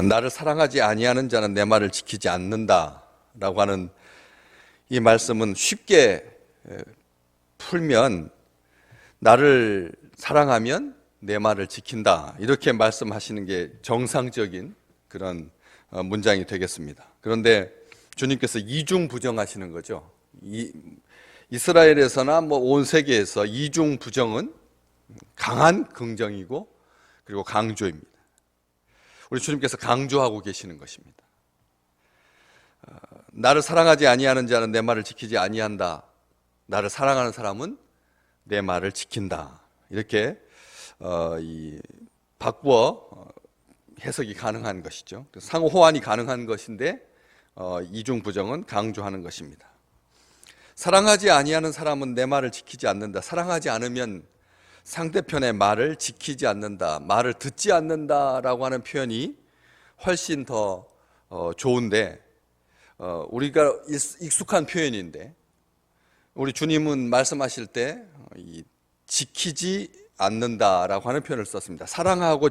나를 사랑하지 아니하는 자는 내 말을 지키지 않는다라고 하는 이 말씀은 쉽게 풀면 나를 사랑하면 내 말을 지킨다, 이렇게 말씀하시는 게 정상적인 그런 문장이 되겠습니다. 그런데 주님께서 이중부정하시는 거죠. 이스라엘에서나 온 세계에서 이중부정은 강한 긍정이고 그리고 강조입니다. 우리 주님께서 강조하고 계시는 것입니다. 나를 사랑하지 아니하는 자는 내 말을 지키지 아니한다. 나를 사랑하는 사람은 내 말을 지킨다. 이렇게 바꾸어 해석이 가능한 것이죠. 상호 호환이 가능한 것인데 이중 부정은 강조하는 것입니다. 사랑하지 아니하는 사람은 내 말을 지키지 않는다. 사랑하지 않으면 상대편의 말을 지키지 않는다, 말을 듣지 않는다라고 하는 표현이 훨씬 더 좋은데, 우리가 익숙한 표현인데 우리 주님은 말씀하실 때 지키지 않는다라고 하는 표현을 썼습니다. 사랑하고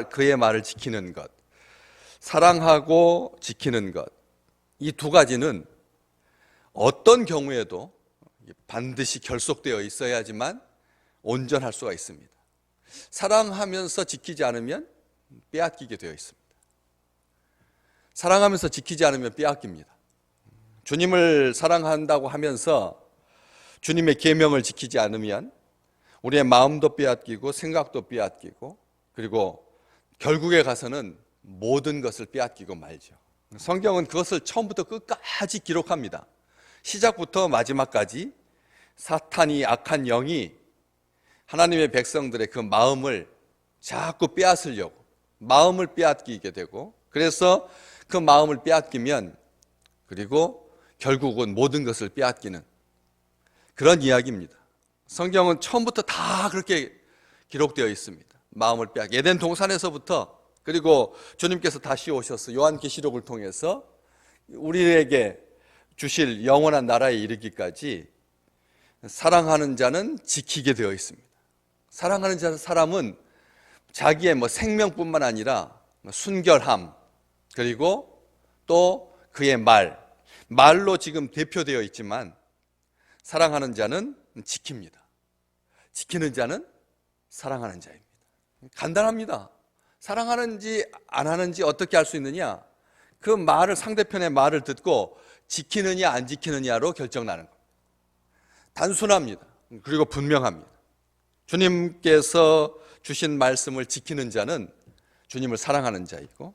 그의 말을 지키는 것, 사랑하고 지키는 것, 이 두 가지는 어떤 경우에도 반드시 결속되어 있어야지만 온전할 수가 있습니다. 사랑하면서 지키지 않으면 빼앗기게 되어 있습니다. 사랑하면서 지키지 않으면 빼앗깁니다. 주님을 사랑한다고 하면서 주님의 계명을 지키지 않으면 우리의 마음도 빼앗기고 생각도 빼앗기고, 그리고 결국에 가서는 모든 것을 빼앗기고 말죠. 성경은 그것을 처음부터 끝까지 기록합니다. 시작부터 마지막까지 사탄이, 악한 영이 하나님의 백성들의 그 마음을 자꾸 빼앗으려고, 마음을 빼앗기게 되고, 그래서 그 마음을 빼앗기면 그리고 결국은 모든 것을 빼앗기는 그런 이야기입니다. 성경은 처음부터 다 그렇게 기록되어 있습니다. 마음을 빼앗기, 에덴 동산에서부터, 그리고 주님께서 다시 오셔서 요한계시록을 통해서 우리에게 주실 영원한 나라에 이르기까지 사랑하는 자는 지키게 되어 있습니다. 사랑하는 사람은 자기의 생명뿐만 아니라 순결함, 그리고 또 그의 말로 지금 대표되어 있지만, 사랑하는 자는 지킵니다. 지키는 자는 사랑하는 자입니다. 간단합니다. 사랑하는지 안 하는지 어떻게 알 수 있느냐? 그 말을, 상대편의 말을 듣고 지키느냐 안 지키느냐로 결정나는 겁니다. 단순합니다. 그리고 분명합니다. 주님께서 주신 말씀을 지키는 자는 주님을 사랑하는 자이고,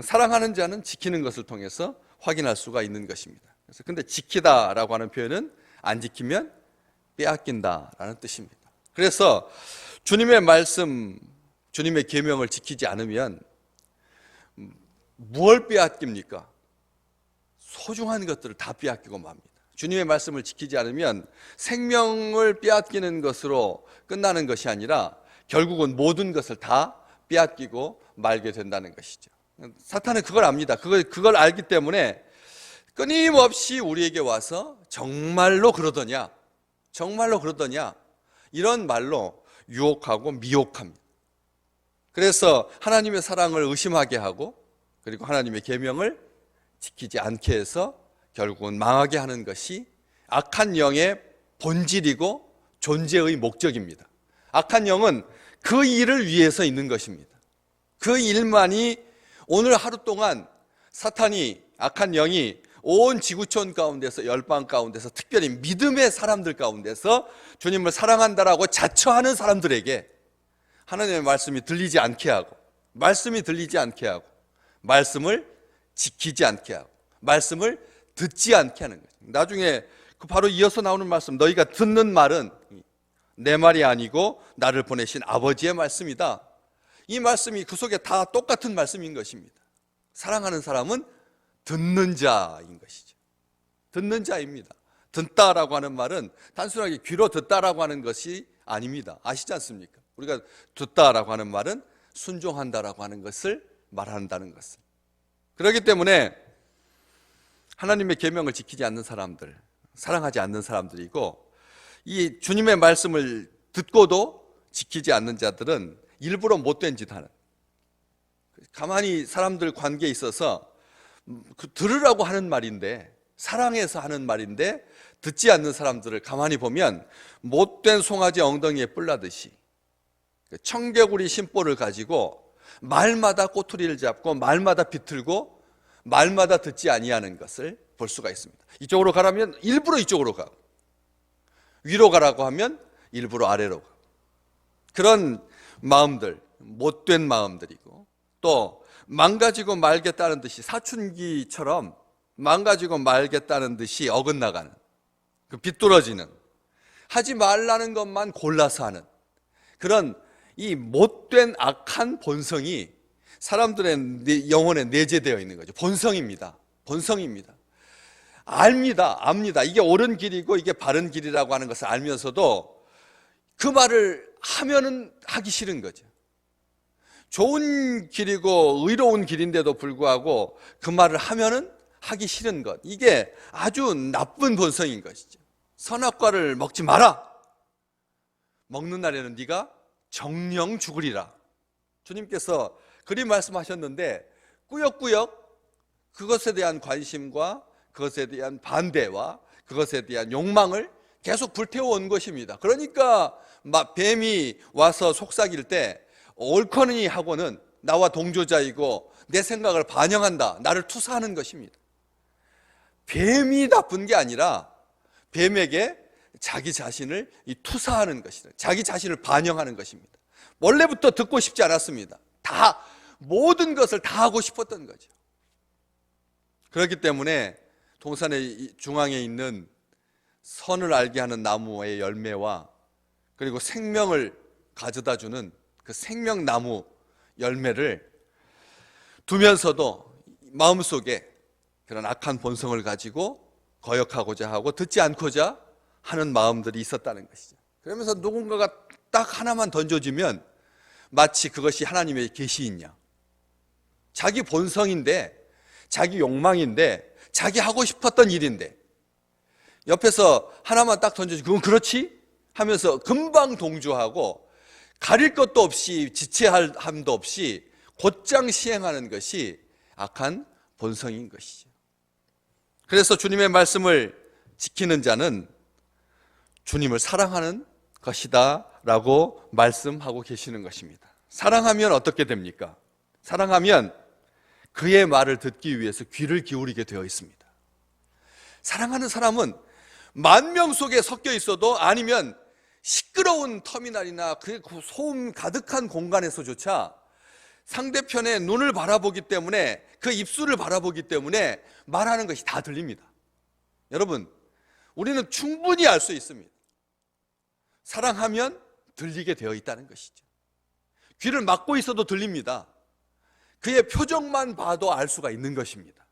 사랑하는 자는 지키는 것을 통해서 확인할 수가 있는 것입니다. 그래서 근데 지키다라고 하는 표현은 안 지키면 빼앗긴다라는 뜻입니다. 그래서 주님의 말씀, 주님의 계명을 지키지 않으면 무엇을 빼앗깁니까? 소중한 것들을 다 빼앗기고 맙니다. 주님의 말씀을 지키지 않으면 생명을 빼앗기는 것으로 끝나는 것이 아니라 결국은 모든 것을 다 빼앗기고 말게 된다는 것이죠. 사탄은 그걸 압니다. 그걸 알기 때문에 끊임없이 우리에게 와서 정말로 그러더냐, 정말로 그러더냐, 이런 말로 유혹하고 미혹합니다. 그래서 하나님의 사랑을 의심하게 하고, 그리고 하나님의 계명을 지키지 않게 해서 결국은 망하게 하는 것이 악한 영의 본질이고 존재의 목적입니다. 악한 영은 그 일을 위해서 있는 것입니다. 그 일만이, 오늘 하루 동안 사탄이, 악한 영이 온 지구촌 가운데서, 열방 가운데서, 특별히 믿음의 사람들 가운데서 주님을 사랑한다라고 자처하는 사람들에게 하나님의 말씀이 들리지 않게 하고, 말씀이 들리지 않게 하고, 말씀을 지키지 않게 하고, 말씀을 듣지 않게 하는 거죠. 나중에 바로 이어서 나오는 말씀, 너희가 듣는 말은 내 말이 아니고 나를 보내신 아버지의 말씀이다. 이 말씀이 그 속에 다 똑같은 말씀인 것입니다. 사랑하는 사람은 듣는 자인 것이죠. 듣는 자입니다. 듣다라고 하는 말은 단순하게 귀로 듣다라고 하는 것이 아닙니다. 아시지 않습니까? 우리가 듣다라고 하는 말은 순종한다라고 하는 것을 말한다는 것을. 그렇기 때문에 하나님의 계명을 지키지 않는 사람들, 사랑하지 않는 사람들이고, 이 주님의 말씀을 듣고도 지키지 않는 자들은 일부러 못된 짓 하는, 가만히 사람들 관계에 있어서 들으라고 하는 말인데, 사랑해서 하는 말인데 듣지 않는 사람들을 가만히 보면 못된 송아지 엉덩이에 뿔나듯이 청개구리 심보를 가지고 말마다 꼬투리를 잡고 말마다 비틀고 말마다 듣지 아니하는 것을 볼 수가 있습니다. 이쪽으로 가라면 일부러 이쪽으로 가고, 위로 가라고 하면 일부러 아래로 가고, 그런 마음들, 못된 마음들이고, 또 망가지고 말겠다는 듯이, 사춘기처럼 망가지고 말겠다는 듯이 어긋나가는, 그 비뚤어지는, 하지 말라는 것만 골라서 하는 그런 이 못된 악한 본성이 사람들의 영혼에 내재되어 있는 거죠. 본성입니다. 본성입니다. 압니다. 이게 옳은 길이고 이게 바른 길이라고 하는 것을 알면서도 그 말을 하면은 하기 싫은 거죠. 좋은 길이고 의로운 길인데도 불구하고 그 말을 하면은 하기 싫은 것, 이게 아주 나쁜 본성인 것이죠. 선악과를 먹지 마라. 먹는 날에는 네가 정령 죽으리라. 주님께서 그리 말씀하셨는데 꾸역꾸역 그것에 대한 관심과 그것에 대한 반대와 그것에 대한 욕망을 계속 불태워온 것입니다. 그러니까 뱀이 와서 속삭일 때 옳거니 하고는 나와 동조자이고 내 생각을 반영한다, 나를 투사하는 것입니다. 뱀이 나쁜 게 아니라 뱀에게 자기 자신을 투사하는 것이다. 자기 자신을 반영하는 것입니다. 원래부터 듣고 싶지 않았습니다. 다 모든 것을 다 하고 싶었던 거죠. 그렇기 때문에 동산의 중앙에 있는 선을 알게 하는 나무의 열매와 그리고 생명을 가져다주는 그 생명나무 열매를 두면서도 마음속에 그런 악한 본성을 가지고 거역하고자 하고 듣지 않고자 하는 마음들이 있었다는 것이죠. 그러면서 누군가가 딱 하나만 던져주면 마치 그것이 하나님의 계시이냐, 자기 본성인데, 자기 욕망인데, 자기 하고 싶었던 일인데 옆에서 하나만 딱 던져주면 그건 그렇지? 하면서 금방 동조하고 가릴 것도 없이 지체함도 없이 곧장 시행하는 것이 악한 본성인 것이죠. 그래서 주님의 말씀을 지키는 자는 주님을 사랑하는 것이다 라고 말씀하고 계시는 것입니다. 사랑하면 어떻게 됩니까? 사랑하면 그의 말을 듣기 위해서 귀를 기울이게 되어 있습니다. 사랑하는 사람은 만 명 속에 섞여 있어도, 아니면 시끄러운 터미널이나 그 소음 가득한 공간에서조차 상대편의 눈을 바라보기 때문에, 그 입술을 바라보기 때문에 말하는 것이 다 들립니다. 여러분, 우리는 충분히 알 수 있습니다. 사랑하면 들리게 되어 있다는 것이죠. 귀를 막고 있어도 들립니다. 그의 표정만 봐도 알 수가 있는 것입니다.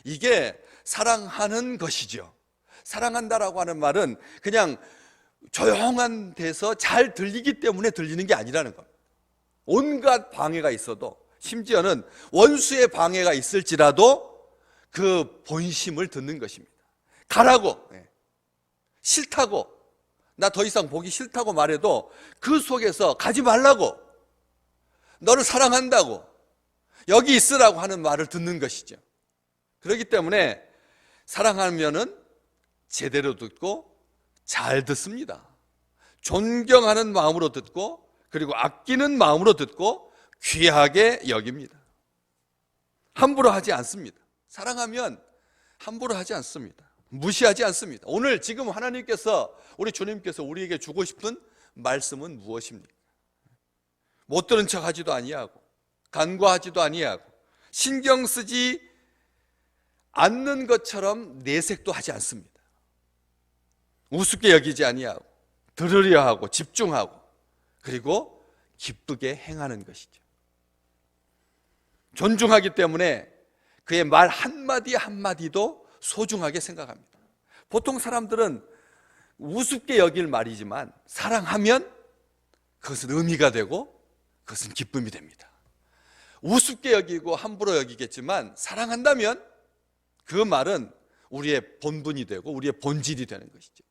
이게 사랑하는 것이죠. 사랑한다라고 하는 말은 그냥 조용한 데서 잘 들리기 때문에 들리는 게 아니라는 겁니다. 온갖 방해가 있어도, 심지어는 원수의 방해가 있을지라도 그 본심을 듣는 것입니다. 가라고, 싫다고, 나 더 이상 보기 싫다고 말해도 그 속에서 가지 말라고, 너를 사랑한다고, 여기 있으라고 하는 말을 듣는 것이죠. 그렇기 때문에 사랑하면은 제대로 듣고 잘 듣습니다. 존경하는 마음으로 듣고, 그리고 아끼는 마음으로 듣고 귀하게 여깁니다. 함부로 하지 않습니다. 사랑하면 함부로 하지 않습니다. 무시하지 않습니다. 오늘 지금 하나님께서, 우리 주님께서 우리에게 주고 싶은 말씀은 무엇입니까? 못 들은 척 하지도 아니하고, 간과하지도 아니하고, 신경 쓰지 않는 것처럼 내색도 하지 않습니다. 우습게 여기지 아니하고, 들으려 하고, 집중하고, 그리고 기쁘게 행하는 것이죠. 존중하기 때문에 그의 말 한마디 한마디도 소중하게 생각합니다. 보통 사람들은 우습게 여길 말이지만 사랑하면 그것은 의미가 되고 그것은 기쁨이 됩니다. 우습게 여기고 함부로 여기겠지만 사랑한다면 그 말은 우리의 본분이 되고 우리의 본질이 되는 것이죠.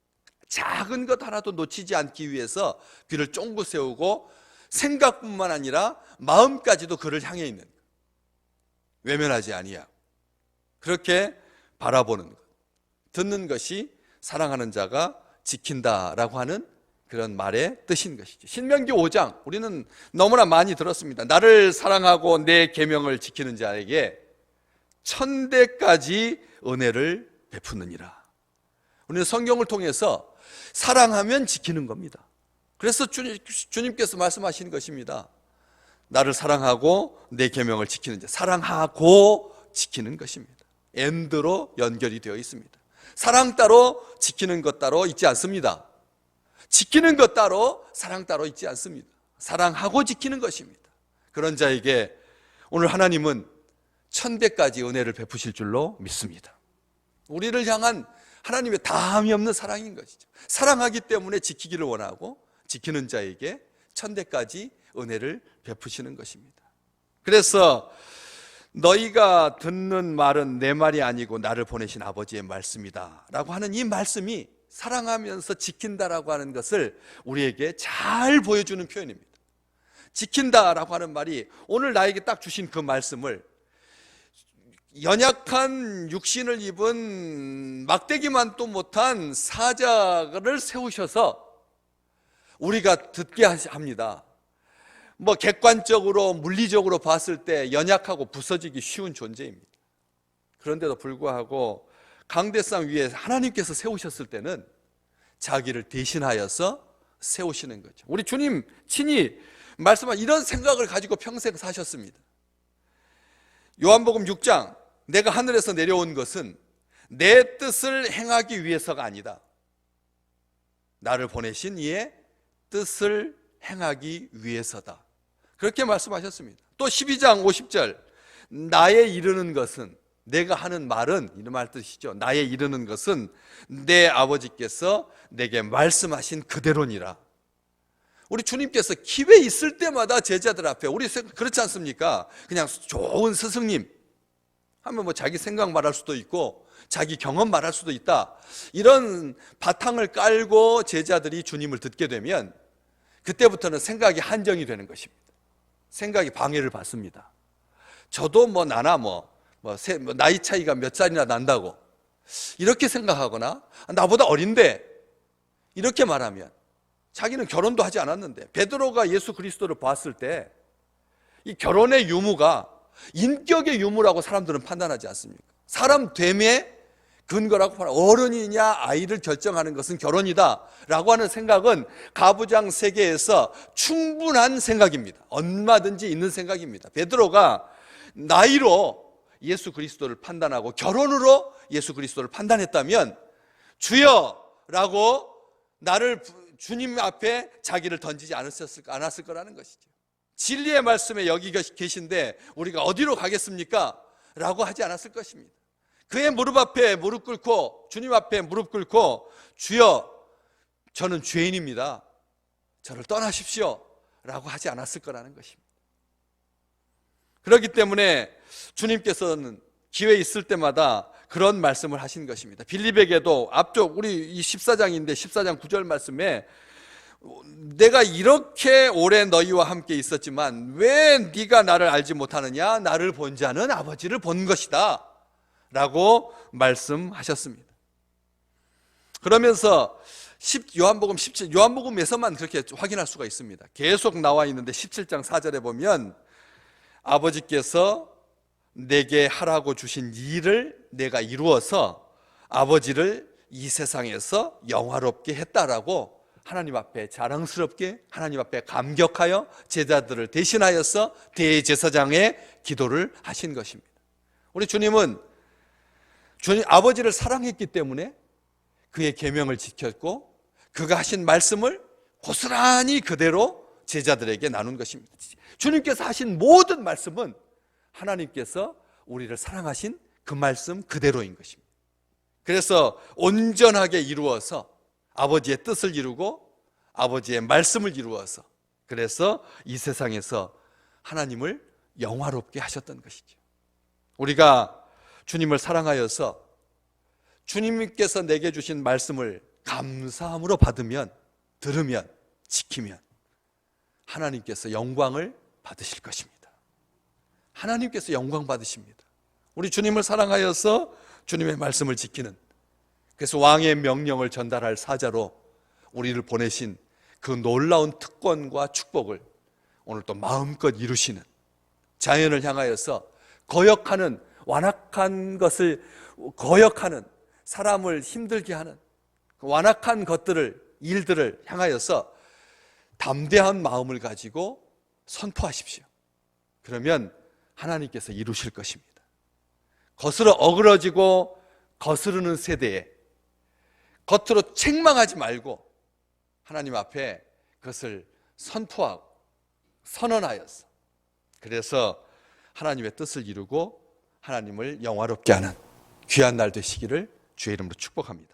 작은 것 하나도 놓치지 않기 위해서 귀를 쫑긋 세우고 생각뿐만 아니라 마음까지도 그를 향해 있는, 외면하지 아니하고 그렇게 바라보는 것, 듣는 것이 사랑하는 자가 지킨다라고 하는 그런 말의 뜻인 것이죠. 신명기 5장 우리는 너무나 많이 들었습니다. 나를 사랑하고 내 계명을 지키는 자에게 천대까지 은혜를 베푸느니라. 우리는 성경을 통해서 사랑하면 지키는 겁니다. 그래서 주님께서 말씀하신 것입니다. 나를 사랑하고 내 계명을 지키는 자, 사랑하고 지키는 것입니다. 엔드로 연결이 되어 있습니다. 사랑 따로 지키는 것 따로 있지 않습니다. 지키는 것 따로 사랑 따로 있지 않습니다. 사랑하고 지키는 것입니다. 그런 자에게 오늘 하나님은 천배까지 은혜를 베푸실 줄로 믿습니다. 우리를 향한 하나님의 다함이 없는 사랑인 것이죠. 사랑하기 때문에 지키기를 원하고 지키는 자에게 천대까지 은혜를 베푸시는 것입니다. 그래서 너희가 듣는 말은 내 말이 아니고 나를 보내신 아버지의 말씀이다 라고 하는 이 말씀이 사랑하면서 지킨다라고 하는 것을 우리에게 잘 보여주는 표현입니다. 지킨다라고 하는 말이 오늘 나에게 딱 주신 그 말씀을 연약한 육신을 입은 막대기만도 못한 사자를 세우셔서 우리가 듣게 합니다. 뭐 객관적으로 물리적으로 봤을 때 연약하고 부서지기 쉬운 존재입니다. 그런데도 불구하고 강대상 위에 하나님께서 세우셨을 때는 자기를 대신하여서 세우시는 거죠. 우리 주님 친히 말씀한 이런 생각을 가지고 평생 사셨습니다. 요한복음 6장 내가 하늘에서 내려온 것은 내 뜻을 행하기 위해서가 아니다. 나를 보내신 이의 뜻을 행하기 위해서다. 그렇게 말씀하셨습니다. 또 12장 50절 나의 이르는 것은 내가 하는 말은 이런 말 뜻이죠. 나의 이르는 것은 내 아버지께서 내게 말씀하신 그대로니라. 우리 주님께서 기회 있을 때마다 제자들 앞에 우리 그렇지 않습니까? 그냥 좋은 스승님 하면 뭐 자기 생각 말할 수도 있고 자기 경험 말할 수도 있다. 이런 바탕을 깔고 제자들이 주님을 듣게 되면 그때부터는 생각이 한정이 되는 것입니다. 생각이 방해를 받습니다. 저도 뭐 나나 나이 차이가 몇 살이나 난다고 이렇게 생각하거나 나보다 어린데 이렇게 말하면 자기는 결혼도 하지 않았는데 베드로가 예수 그리스도를 봤을 때 이 결혼의 유무가 인격의 유무라고 사람들은 판단하지 않습니까? 사람 됨의 근거라고 어른이냐 아이를 결정하는 것은 결혼이다 라고 하는 생각은 가부장 세계에서 충분한 생각입니다. 얼마든지 있는 생각입니다. 베드로가 나이로 예수 그리스도를 판단하고 결혼으로 예수 그리스도를 판단했다면 주여 라고 나를 주님 앞에 자기를 던지지 않았을 거라는 것이죠. 진리의 말씀에 여기 계신데 우리가 어디로 가겠습니까? 라고 하지 않았을 것입니다. 그의 무릎 앞에 무릎 꿇고 주님 앞에 무릎 꿇고 주여 저는 죄인입니다. 저를 떠나십시오 라고 하지 않았을 거라는 것입니다. 그렇기 때문에 주님께서는 기회 있을 때마다 그런 말씀을 하신 것입니다. 빌립에게도 앞쪽 우리 이 14장인데 14장 9절 말씀에 내가 이렇게 오래 너희와 함께 있었지만 왜 네가 나를 알지 못하느냐? 나를 본 자는 아버지를 본 것이다 라고 말씀하셨습니다. 그러면서 요한복음 17, 요한복음에서만 그렇게 확인할 수가 있습니다. 계속 나와 있는데 17장 4절에 보면 아버지께서 내게 하라고 주신 일을 내가 이루어서 아버지를 이 세상에서 영화롭게 했다라고 하나님 앞에 자랑스럽게 하나님 앞에 감격하여 제자들을 대신하여서 대제사장의 기도를 하신 것입니다. 우리 주님은 아버지를 사랑했기 때문에 그의 계명을 지켰고 그가 하신 말씀을 고스란히 그대로 제자들에게 나눈 것입니다. 주님께서 하신 모든 말씀은 하나님께서 우리를 사랑하신 그 말씀 그대로인 것입니다. 그래서 온전하게 이루어서 아버지의 뜻을 이루고 아버지의 말씀을 이루어서 그래서 이 세상에서 하나님을 영화롭게 하셨던 것이죠. 우리가 주님을 사랑하여서 주님께서 내게 주신 말씀을 감사함으로 받으면 들으면 지키면 하나님께서 영광을 받으실 것입니다. 하나님께서 영광 받으십니다. 우리 주님을 사랑하여서 주님의 말씀을 지키는, 그래서 왕의 명령을 전달할 사자로 우리를 보내신 그 놀라운 특권과 축복을 오늘 또 마음껏 이루시는, 자연을 향하여서 거역하는, 완악한 것을 거역하는, 사람을 힘들게 하는 그 완악한 것들을, 일들을 향하여서 담대한 마음을 가지고 선포하십시오. 그러면 하나님께서 이루실 것입니다. 거스러 어그러지고 거스르는 세대에 겉으로 책망하지 말고 하나님 앞에 그것을 선포하고 선언하여서, 그래서 하나님의 뜻을 이루고 하나님을 영화롭게 하는 귀한 날 되시기를 주의 이름으로 축복합니다.